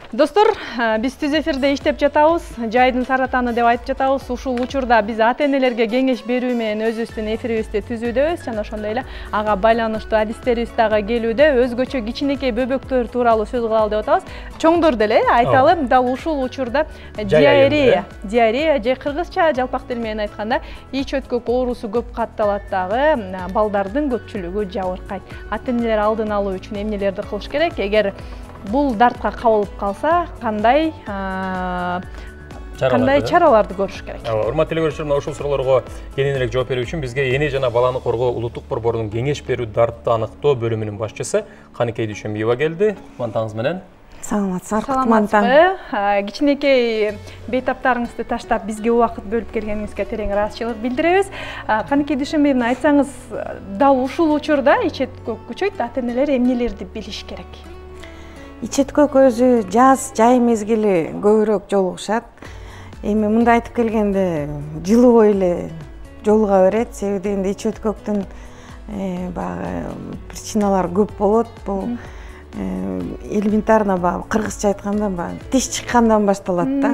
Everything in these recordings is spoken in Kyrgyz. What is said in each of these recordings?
Достор, биз түз эфирде иштеп жатабыз. Жайдын саратаны деп айтып жатабыз. Ушул учурда биз ата-энелерге кеңеш берүү менен өзүбүздүн эфирибизди түзүүдөбүз жана ошондой эле ага байланыштуу адистерибиз дагы келүүдө. Өзгөчө кичинекей бөбөктөр тууралуу сөз кылалы деп атабыз. Чоңдор деле айталы, дал ушул учурда диарея же кыргызча жалпак тил менен айтканда ич өткөк оорусу көп катталат дагы. Балдардын көпчүлүгү жабыркайт. Ата-энелер алдын алуу үчүн эмнелерди кылыш керек? Эгер бул дартка кабылып калса, кандай чараларды көрүш керек? Урматтуу телекөрүүчүлөр, мына ушул суроолорго кененирээк жооп берүү үчүн бизге эне жана баланы коргоо улуттук борборунун кеңеш берүү дартты аныктоо бөлүмүнүн башчысы Каныкей Дүйшөнбиева келди. Кутман менен. Саламатсыздар, кутман. Кичинекей бейтаптарыңызды таштап бизге убакыт бөлүп келгениңизге терең ыраазычылык билдиребиз. Каныкей Дүйшөнбиевна, айтсаңыз, дал ушул учурда ич өткөк күчөйт, ата-энелер эмнелерди билиш керек? Ич өткөк өзү жай мезгили көбүрөөк жолугушат. Эми мындай айтып келгенде жылуу эле жолуга берет. Себеби дегенде ич өткөктүн баягы причиналары көп болот. Бул элементарно кыргызча айтканда тиш чыккандан башталат да.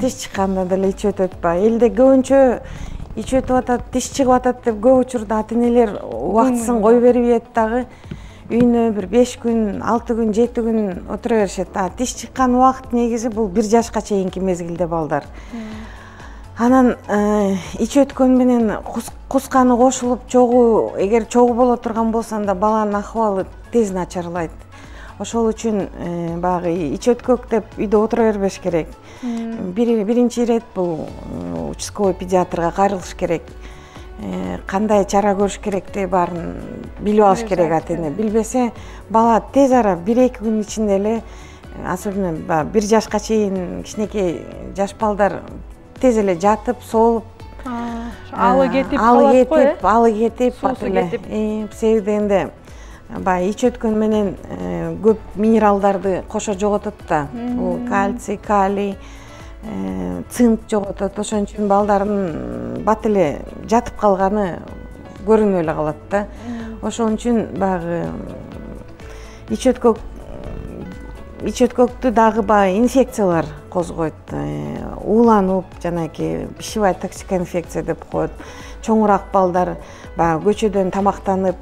Тиш чыкканда деле ич өтөт. Элде көбүнчө ич өтүп атат, тиш чыгып атат деп көп учурда ата-энелер убактысын кой бербейт дагы. Үйүнө бир 5 күн, 6 күн, 7 күн отура беришет. Тиш чыккан убакыт негизи бул 1 жашка чейинки мезгилде балдар. Анан ич өткөн менен кусканы кошулуп чогуу, эгер чогуу боло турган болсо анда баланын акыбалы тез начарлайт. Ошол үчүн баягы ич өткөк деп үйдө отура бербеш керек. Биринчи ирет бул участковый педиатрга кайрылыш керек. Кандай чара көрүш керекти баарын билип алыш керек ата-эне. Билбесе бала тез ара 1-2 күн ичинде эле, особенно 1 жашка чейин кичинекей жаш балдар тез эле жатып, соолуп, алы кетип калат го, алы кетип, себеби дегенде ич өткөн менен көп минералдарды кошо жоготот да. Бул кальций, калий, цинк жоготот. Ошон үчүн балдардын бат эле жатып калганы көрүнүп эле калат да. Ошон үчүн баягы ич өткөктү дагы инфекциялар козгойт. Ууланып, жанагы пищевая токсикоинфекция деп коет. Чоңураак балдар көчөдөн тамактанып,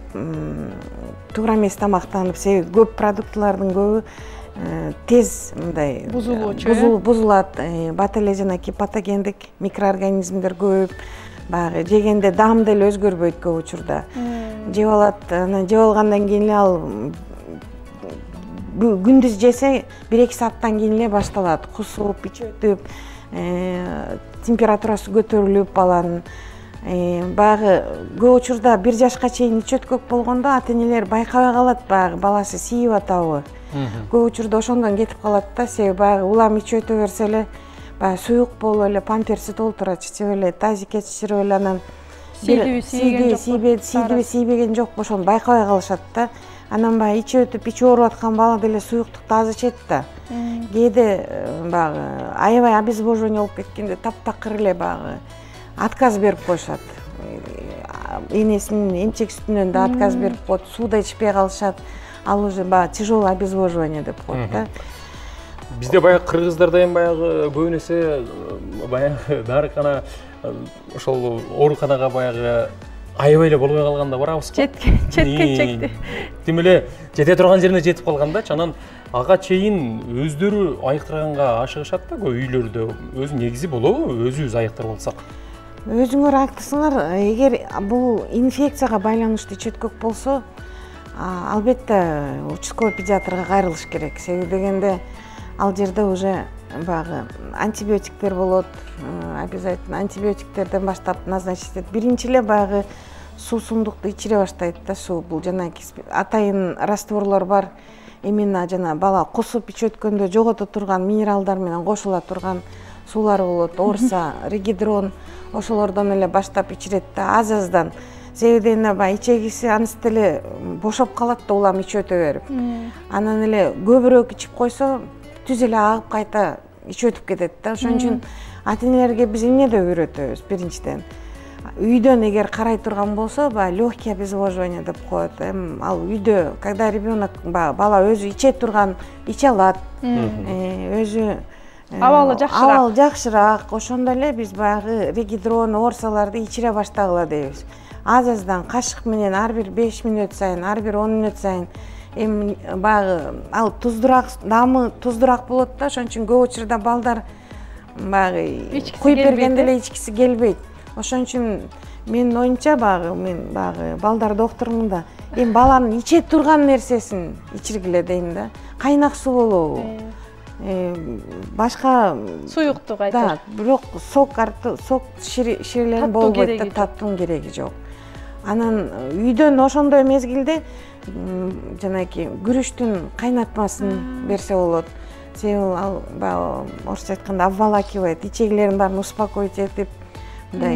туура эмес тамактанып, себеби көп продуктылардын көбү тез мындай бузулат. Бат эле жанагы патогендик микроорганизмдер көп. Баягы жегенде даам деле өзгөрбөйт көп учурда. Жеп алат, анан жеп алгандан кийин эле ал күндүз жесе 1-2 сааттан кийин эле башталат. Кусуп, ич өтүп, температурасы көтөрүлүп баланын. Баягы көп учурда 1 жашка чейин ич өткөк болгондо ата-энелер байкабай калат, баягы баласы siiп атабы. Көп учурда ошондон кетип калат да, себеби баягы улам ич өтө берсе эле суюк болуп эле памперси толтура чечип эле, тазикке чечирип эле, анан siiбеген жок, ошону байкабай калышат да. Анан ич өтүп, ичи ооруп аткан бала деле суюктукту аз ичет да. Кээде аябай обезвоживание болуп кеткенде таптакыр эле отказ берип коюшат. Энесинин эмчек сүтүнөн да отказ берип коет, суу да ичпей калышат. Ал уже тяжелое обезвоживание деп коет да. Бизде баягы кыргыздарда эми баягы көбүн эсе баягы дарыкана ошол ооруканага баягы аябай эле болбой калганда барабыз го. Четти. Тим эле жете турган жерине жетип калганда, анан ага чейин өздөрү айыктырганга ашыгышат да үйлөрдө. Өзү негизи болобу, өзүбүз айыктырып алсак? Өзүңөр айыктырсаңар, эгер бул инфекцияга байланыштуу ич өткөк болсо, албетте участковый педиатрга кайрылыш керек. Себеби дегенде ал жерде уже баягы антибиотиктер болот, обязательно антибиотиктерден баштап назначить этет. Биринчи эле баягы суусундукту ичире баштайт да, суу. Бул жанагы атайын растворлор бар. Именно жана бала кусуп ич өткөндө жогото турган минералдар менен кошула турган суулар болот. Орса, регидрон, ошолордон эле баштап ичирет да, аз-аздан. Себеби дегенде ичегиси анысы деле бошоп калат да, улам ич өтө берип. Анан эле көбүрөөк ичип койсо, түз эле агып кайта ич өтүп кетет да. Ошон үчүн ата-энелерге биз эмне деп үйрөтөбүз? Биринчиден үйдөн эгер карай турган болсо, баягы легкое обезвоживание деп коет. Ал үйдө, когда ребенок, бала өзү иче турган, иче алат, өзү абалы жакшыраак, ошондо эле биз баягы регидрон, орсаларды ичире баштагыла дейбиз. Аз-аздан кашык менен ар бир 5 мүнөт сайын, ар бир 10 мүнөт сайын. Эми баягы ал дамы туздураак болот да, ошон үчүн көп учурда балдар баягы куюп бергенде эле ичкиси келбейт. Ошон үчүн менин оюмча мен балдар докторумун да эми баланын иче турган нерсесин ичиргиле дейм да. Кайнак суу болобу? Башка суюктук айтор. Да, бирок сок ширелер болбойт да, таттын кереги жок. Анан үйдөн ошондой мезгилде жанагы күрүчтүн кайнатмасын берсе болот. Себеби ал баягы орусча айтканда обволакивает, ичегилерин баарын успокоить этип, мындай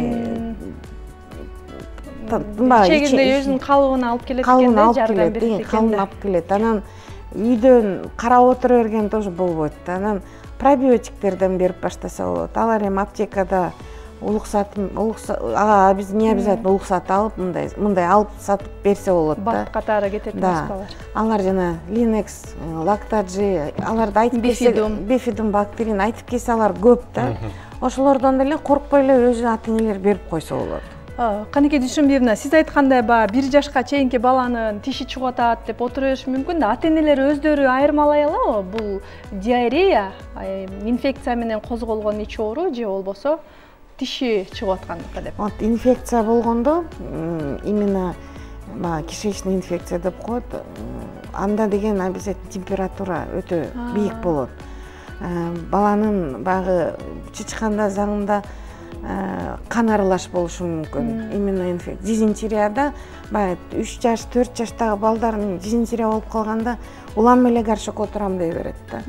ичегинде өзүнүн калыбына алып келет экен да, жардам берет экен. Калыбына алып келет. Анан үйдөн карап отура берген тоже болбойт. Анан пробиотиктерден берип баштаса болот. Алар эми аптекада биз не обязательно улуксат алып, мындай алып сатып берсе болот да. Бат катары кетет эмеспи? Алар жана Линекс, Лактаджи, аларды айтып келсе, Бифидум, Бактерин айтып келсе алар көп да. Ошолордон деле коркпой эле өзү ата-энелер берип койсо болот. Канеке Дүйшөнбиевна, сиз айткандай 1 жашка чейинки баланын тиши чыгып атат деп отура бериши мүмкүн да, ата-энелер өздөрү айырмалай алабы? Бул диарея, инфекция менен козголгон ич оору же болбосо тиши чыгып аткандыкы деп. Вот инфекция болгондо, именно кишечный инфекция деп коет. Анда деген обязательно температура өтө бийик болот. Баланын багы чычканда заңында кан аралаш болушу мүмкүн. Именно инфекция. Дизентерияда 3 жаш, 4 жаштагы балдардын дизентерия болуп калганда улам эле горшокко отурам дей берет да.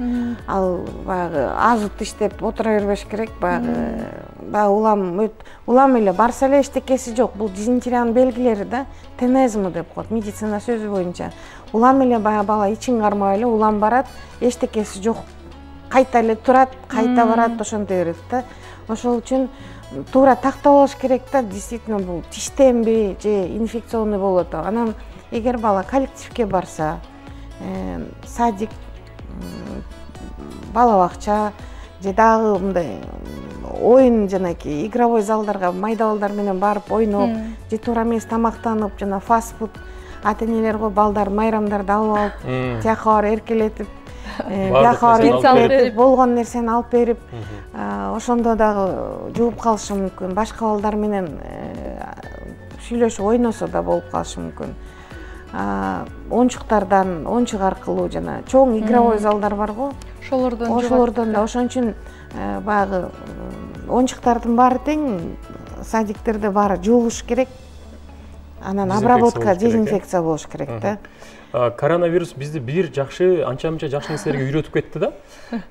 Ал баягы азы иштеп отура бербеш керек, баягы улам эле барса эле эчтекеси жок. Бул дизентериянын белгилери да, тенезмы деп коет медицина сөзү боюнча. Улам эле баягы бала ичин кармабай эле улам барат, эчтекеси жок. Кайта эле турат, кайта барат, ошонтой берет да. Ошол үчүн туура тактап алыш керек да, действительно бул тиштенби же инфекционный болот. Анан эгер бала коллективге барса, садик, бала бакча же дагы мындай оюн жанакы игровой залдарга майда балдар менен барып ойноп, же туура эмес тамактанып, жана фастфуд ата-энелер балдар майрамдарды алып алып, тияка бар эркелетип, болгон нерсени алып берип, ошондо дагы жууп калышы мүмкүн. Башка балдар менен сүйлөшүп ойносо да болуп калышы мүмкүн. Ончук аркылуу жана чоң игровой залдар бар го. Ошолордон да ошон үчүн баягы ончуктардын баары тең, садиктерде баары жуулуш керек. Анан обработка, дезинфекция болуш керек да. Коронавирус бизди анча-мынча жакшы нерселерге үйрөтүп кетти да.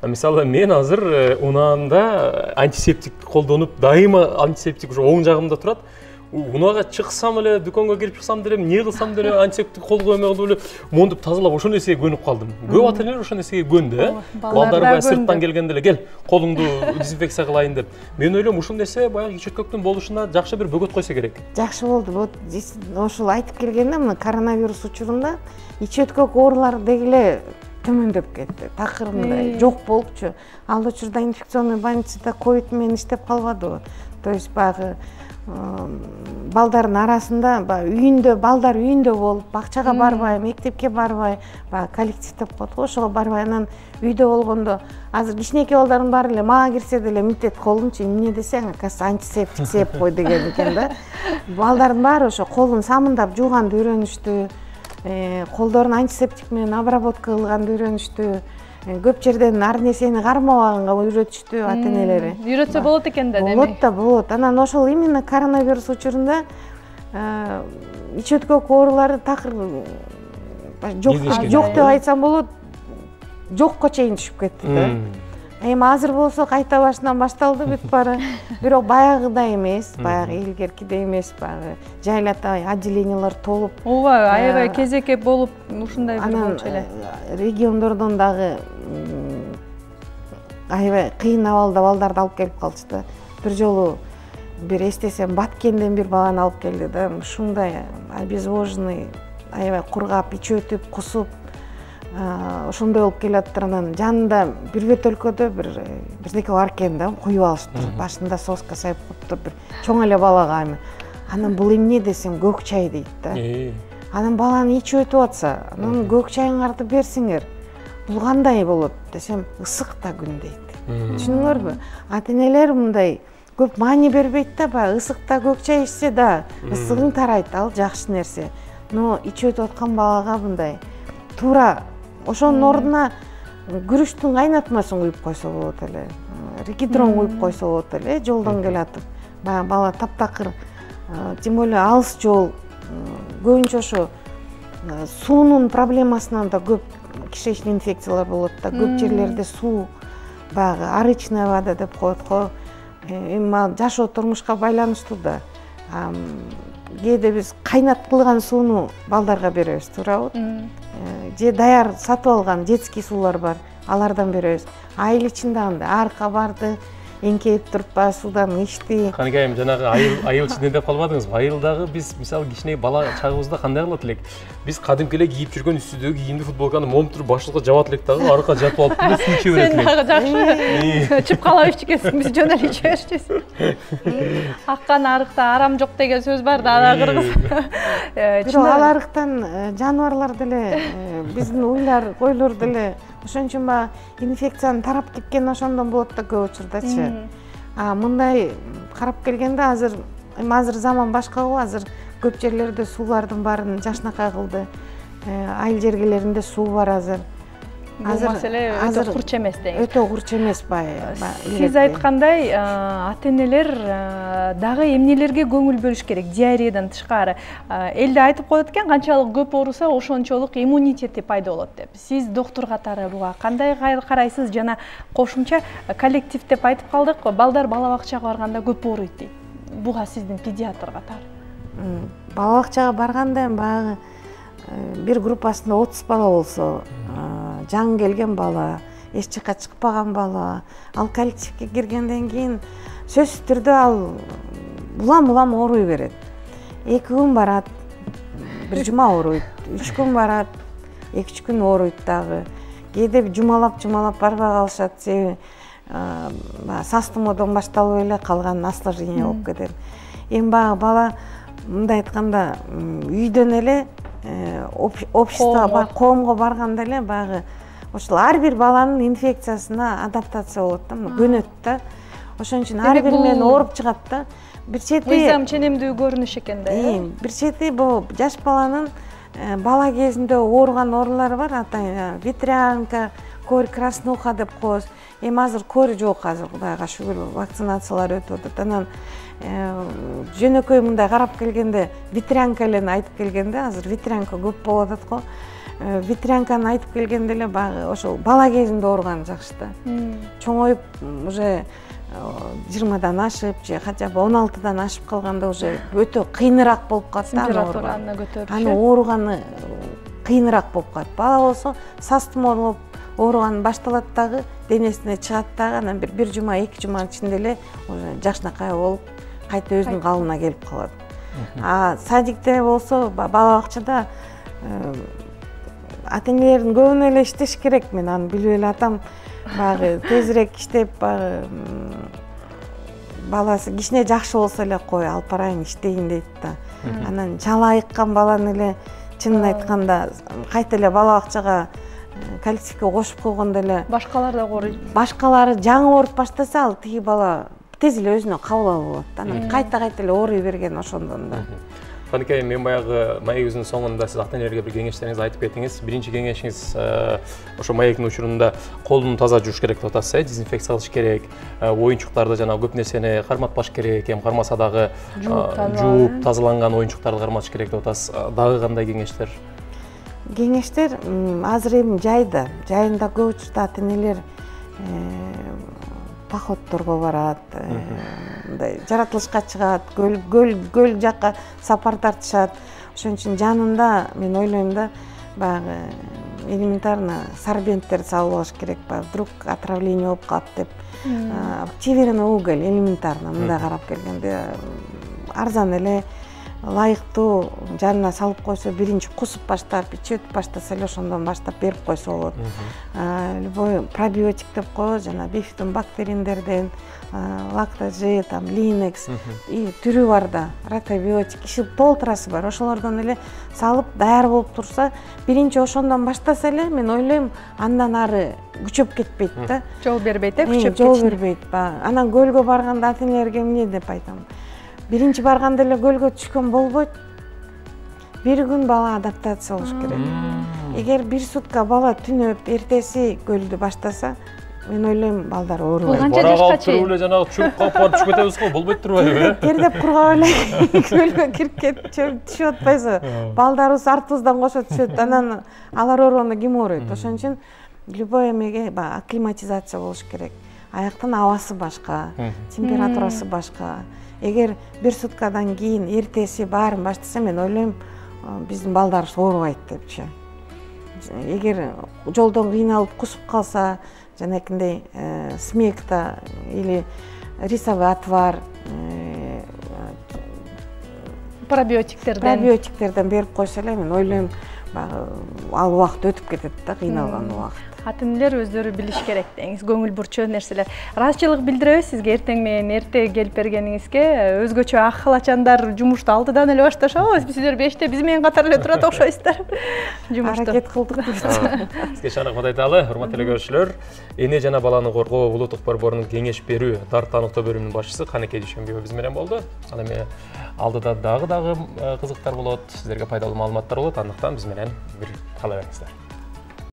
Мисалы мен азыр унаамда антисептик колдонуп, дайыма антисептик ушу оң жагымда турат. Унага чыксам эле, дүкөнгө кирип чыксам деле, эмне кылсам деле антисептик колго эме кылып эле монтуп тазалап ошол нерсеге көнүп калдым. Көп ата-энелер ошол нерсеге көндү, балдар сырттан келгенде эле кел, колуңду дезинфекция кылайын деп. Мен ойлойм, ушул нерсе баягы ичөткөктүн болушуна жакшы бир бөгөт койсо керек. Жакшы болду. Вот ошол айтып келгенде, мына коронавирус учурунда ичөткөк оорулар дегиле төмөндөп кетти. Такырындай жок болупчу. Ал учурда инфекционный больницада ковид менен иштеп калбадыбы. То есть баягы балдардын арасында балдар үйүндө болуп, бакчага барбай, мектепке барбай, коллектив деп коет го, ошого барбай, анан үйдө болгондо азыр кичинекей балдардын баары эле мага кирсе деле митет колунчу, эмне десең, оказывается антисептик сеп кой деген экен да. Балдардын баары ошо колун самындап жууганды үйрөнүштү, колдорун антисептик менен обработка кылганды үйрөнүштү. Көп жерден ар нерсени кармабаганга үйрөтүштү ата-энелери. Үйрөтсө болот экен да, демек. Болот да, болот. Анан ошол именно коронавирус учурунда ичөткөк оорулары такыр жок деп айтсам болот, жокко чейин түшүп кетти да. Эми азыр болсо кайта башынан башталды бүт баары. Бирок баягыдай эмес, баягы илгеркидей эмес, баягы жайлата отделениялар толуп. Ооба, аябай кезекке болуп, ушундай бир болчу эле. Региондордон дагы аябай кыйын абалда балдарды алып келип калчу да. Бир жолу бир эстесем Баткенден бир баланы алып келди да, ушундай обезвоженный, аябай кургап, ичи өтүп, кусуп, ошондой болуп келатыр. Анан жанында бир бөтөлкөдө бирдеке бар экен да, куюп алыштыр. Башында соска сайып коюптур, бир чоң эле балага эми. Анан бул эмне десем, көк чай дейт да. Анан баланы ичи өтүп атса, анан көк чайыңарды берсиңер. Бул кандай болот десем, ысык да күн дейт. Түшүнүңөрбү? Ата-энелер мындай көп маани бербейт да, баягы ысыкта көк чай ичсе да ысыгың тарайт, ал жакшы нерсе. Но ичи өтүп аткан балага мындай туура ошонун ордуна күрүчтүн кайнатмасын куюп койсо болот эле. Рикидрон куюп койсо болот эле, жолдон келатып. Баягы бала таптакыр, тем более алыс жол, көбүнчө ошо суунун проблемасынан да көп кишечный инфекциялар болот да, көп жерлерде суу, баягы арычная вода деп коет го. Эми жашоо турмушка байланыштуу да. Кээде биз кайнатып кылган сууну балдарга беребиз, туурабы? Же даяр сатып алган детский суулар бар, алардан беребиз. Айыл ичинде андай арка барды, эңкейип туруп баягы суудан ичти. Каныке айым, жанагы айыл ичинде деп калбадыңызбы? Айылдагы биз мисалы кичине бала чагыбызда кандай кылат элек? Биз кадимки эле кийип жүргөн үстүдөгү кийимди футболканы момтуруп башыбызга жабат элек дагы, арка жатып алып эле суу иче берет элек. Сен дагы жакшы чыпкалап ичип экенсиң, биз жөн эле иче беришчүбүз. Аккан арыкта арам жок деген сөз бар да, ага кыргыз. Бирок ал арыктан жаныбарлар деле, биздин уйлар, койлор деле ошон үчүн баягы инфекцияны тарап кеткен ошондон болот да көп учурдачы. Мындай карап келгенде азыр заман башка го, азыр көп жерлерде суулардын баарын жакшынакай кылды. Айыл жергелеринде суу бар азыр. Бул маселе өтө курч эмес дейм. Өтө курч эмес Сиз айткандай, ата-энелер дагы эмнелерге көңүл бөлүш керек? Диареядан тышкары. Элде айтып коет экен, канчалык көп ооруса, ошончолук иммунитети пайда болот деп. Сиз доктур катары буга кандай карайсыз? Жана кошумча коллектив деп айтып калдык, балдар бала бакчага барганда көп ооруйт дейт. Буга сиздин педиатр катары. Бала бакчага барганда баягы бир группасында 30 бала болсо, жаңы келген бала, эч жакка чыкпаган бала, ал коллективге киргенден кийин сөзсүз түрдө ал улам ооруй берет. 2 күн барат, бир жума ооруйт, 3 күн барат, 2-3 күн ооруйт дагы. Кээде жумалап барбай калышат, себеби сас тумоодон башталып эле калган осложнение болуп кетет. Эми баягы бала мындай айтканда үйдөн эле обществого, коомго барганда эле баягы ошол ар бир баланын инфекциясына адаптация болот да, көнөт да. Ошон үчүн ар бир менен ооруп чыгат да. Бир чети мыйзам ченемдүү көрүнүш экен да. Бир чети бул жаш баланын бала кезинде ооруган оорулары бар, ветрянка, корь, краснуха деп коебуз. Эми азыр корь жок, азыр Кудайга шүгүр, вакцинациялар өтүп атат. Анан жөнөкөй мындай карап келгенде ветрянка эле айтып келгенде, азыр ветрянка көп болуп атат го. Ветрянканы айтып келгенде эле баягы ошол бала кезинде ооруган жакшы да. Чоңоюп уже 20-дан ашып же хотя бы 16-дан ашып калганда уже өтө кыйыныраак болуп калат да. Температураны көтөрүп. Аны ооруганы кыйыныраак болуп калат. Бала болсо сас тумоо болуп ооруган башталат дагы, денесине чыгат дагы, анан бир жума, 2 жуманын ичинде эле уже жакшынакай болуп, кайта өзүнүн калыбына келип калат. Садикте болсо, бала бакчада ата-энелердин көбүнө эле иштеш керек. Мен аны билип эле атам, баягы тезирээк иштеп, баягы баласы кичине жакшы болсо эле кой, алып барайын иштейин дейт да. Анан жала айыккан баланы эле чынын айтканда кайта эле бала бакчага коллективге кошуп койгондо эле башкалар да ооруйт. Башкалары жаңы ооруп баштаса, ал тиги бала тез эле өзүнө кабыл алып алат да. Анан кайта эле ооруй берген ошондон да. Каныке, мен баягы маегибиздин соңунда сиз ата-энелерге бир кеңештериңизди айтып кеттиңиз. Биринчи кеңешиңиз ошо маектин учурунда колдун таза жууш керек деп атасыз, дезинфекция кылыш керек, оюнчуктарды жана көп нерсени карматпаш керек, эми кармаса дагы жууп тазаланган оюнчуктарды карматыш керек деп атасыз. Дагы кандай кеңештер? Кеңештер азыр эми жайында көп учурда ата-энелер походторго барат, мындай жаратылышка чыгат, көл жакка сапар тартышат. Ошон үчүн жанында мен ойлойм да, баягы элементарно сорбенттер салып алыш керек ба, вдруг отравление болуп калат деп. Чеберен уголь элементарно мындай карап келгенде арзан эле, ылайыктуу жанына салып койсо, биринчи кусуп баштап, ичип баштаса эле ошондон баштап берип койсо болот. Любой пробиотик деп коебуз, жана бифидум бактериндерден, лактожи, там линекс и түрү бар да, ротобиотик, иши толтурасы бар. Ошолордон эле салып даяр болуп турса, биринчи ошондон баштаса эле, мен ойлойм, андан ары күчөп кетпейт да. Жол бербейт, күчөп кетишине. Жол бербейт. Анан көлгө барганда ата-энелерге эмне деп айтам? Биринчи барганда эле көлгө түшкөн болбойт. Бир күн бала адаптация болуш керек. Эгер бир сутка бала түнөп, эртеси көлдү баштаса, мен ойлойм, балдар оорубайт. Канча жашка чейин? Эле жанагы чөп калып барып түшүп кетебиз го, болбойт турбайбы? Тердеп кургап эле көлгө кирип кетип түшүп атпайсызбы? Балдарыбыз артыбыздан кошо түшөт, анан алар оорубаганда ким ооруйт? Ошон үчүн любой эмеге акклиматизация болуш керек. Аяктын абасы башка, температурасы башка. Эгер бир суткадан кийин эртеси баарын баштаса, мен ойлойм, биздин балдарыбыз оорубайт депчи. Эгер жолдон кыйналып кусуп калса, жанакындай смекта или рисовый отвар, пробиотиктерден берип койсо эле, мен ойлойм, ал убакыт өтүп кетет да, кыйналган убакыт. Ата-энелер өздөрү билиш керек деңиз, көңүл бурчу нерселер. Ыраазычылык билдиребиз сизге эртең менен эрте келип бергениңизге. Өзгөчө ак халачандар жумушту алдыдан эле башташабыз. Сиздер 5те биз менен катар эле турат окшойсуздар. Жумушту Аракет кылдык. Сизге чаңырак айталы, урматтуу көрүүчүлөр. Эне жана баланы коргоо улуттук борборунун кеңеш берүү дарттануктоо бөлүмүнүн башчысы Канекей Дүйшөнбиева биз менен болду. Аны эми алдыда дагы кызыктар болот, сиздерге пайдалуу маалыматтар болот. Андыктан биз менен бир кала бериңиздер.